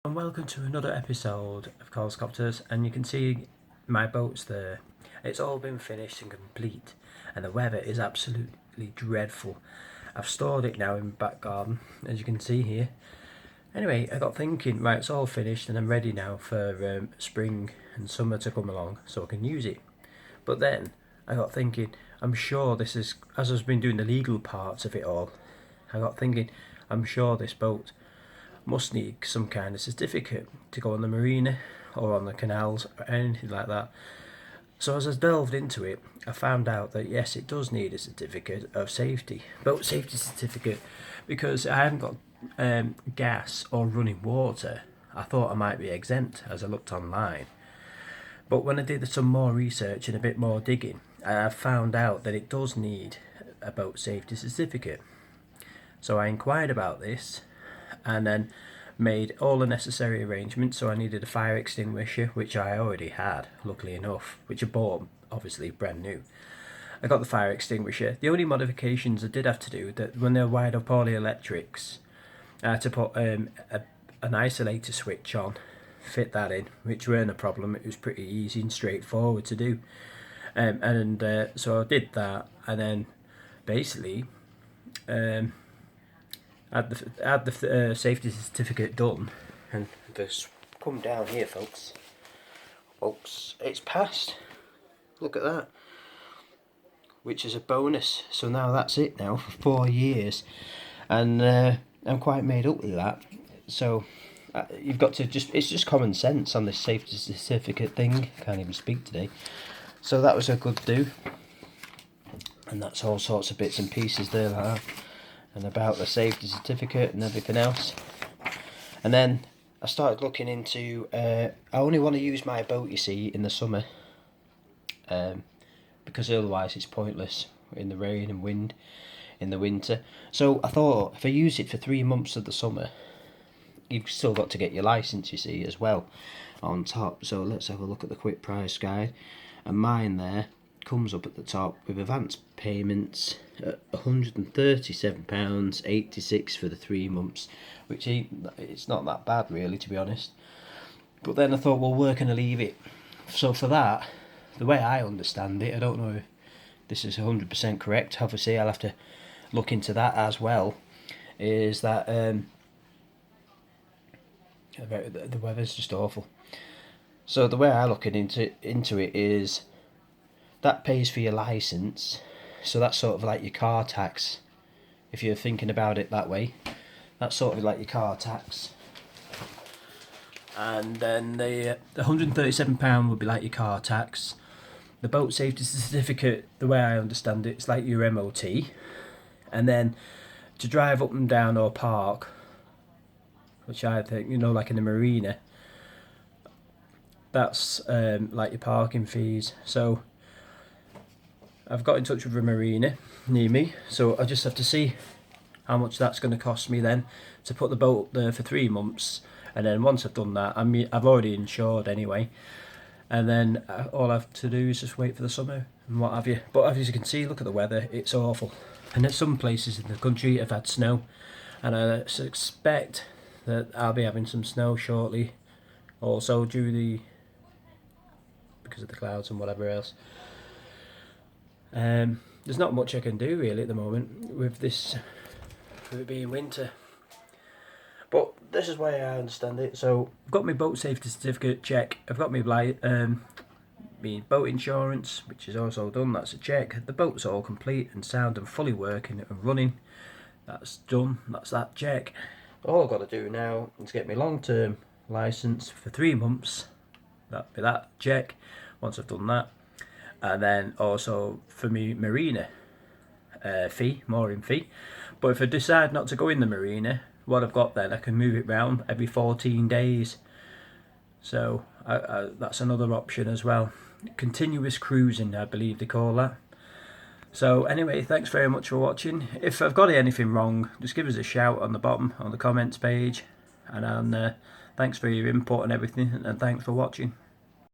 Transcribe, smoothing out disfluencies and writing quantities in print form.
And welcome to another episode of Copters, and you can see my boat's there. It's all been finished and complete, and the weather is absolutely dreadful. I've stored it now in my back garden, as you can see here. Anyway, I got thinking, right, it's all finished and I'm ready now for spring and summer to come along so I can use it. But then I got thinking, I'm sure this is, as I've been doing the legal parts of it all, I got thinking, I'm sure this boat must need some kind of certificate to go on the marina or on the canals or anything like that. So as I delved into it, I found out that yes, it does need a certificate of safety, boat safety certificate, because I haven't got gas or running water. I thought I might be exempt as I looked online. But when I did some more research and a bit more digging, I found out that it does need a boat safety certificate. So I inquired about this and then made all the necessary arrangements. So I needed a fire extinguisher, which I already had, luckily enough, which I bought obviously brand new. I got the fire extinguisher. The only modifications I did have to do, that when they wired up all the electrics, I had to put an isolator switch on, fit that in, which weren't a problem. It was pretty easy and straightforward to do. So I did that, and then basically had the safety certificate done, and just come down here, folks. It's passed. Look at that, which is a bonus. So now that's it now for 4 years, and I'm quite made up with that. So you've got to it's just common sense on this safety certificate thing. Can't even speak today. So that was a good do, and that's all sorts of bits and pieces there like that, and about the safety certificate and everything else. And then I started looking into I only want to use my boat, you see, in the summer, because otherwise it's pointless in the rain and wind in the winter. So I thought, if I use it for 3 months of the summer, you've still got to get your license, you see, as well on top. So let's have a look at the quick price guide, and mine there comes up at the top with advance payments at £137.86 for the 3 months, which it's not that bad really, to be honest. But then I thought, well, where can I leave it? So for that, the way I understand it, I don't know if this is 100% correct, obviously I'll have to look into that as well, is that the weather's just awful. So the way I look into it is that pays for your license. So that's sort of like your car tax, if you're thinking about it that way. That's sort of like your car tax. And then the £137 would be like your car tax. The boat safety certificate, the way I understand it, it's like your MOT. And then to drive up and down or park, which I think, like in the marina, that's like your parking fees. So I've got in touch with a marina near me, so I just have to see how much that's going to cost me then to put the boat up there for 3 months. And then once I've done that, I've already insured anyway, and then all I have to do is just wait for the summer and what have you. But as you can see, look at the weather, it's awful. And at some places in the country have had snow, and I suspect that I'll be having some snow shortly also because of the clouds and whatever else. There's not much I can do really at the moment with it being winter. But this is why I understand it. So I've got my boat safety certificate, check. I've got my boat insurance, which is also done. That's a check. The boat's all complete and sound and fully working and running. That's done. That's that check. All I've got to do now is get my long-term license for 3 months. That'll be that check. Once I've done that, and then also for me marina mooring fee. But if I decide not to go in the marina, what I've got then, I can move it round every 14 days. So that's another option as well. Continuous cruising, I believe they call that. So anyway, thanks very much for watching. If I've got anything wrong, just give us a shout on the bottom on the comments page, and thanks for your input and everything, and thanks for watching.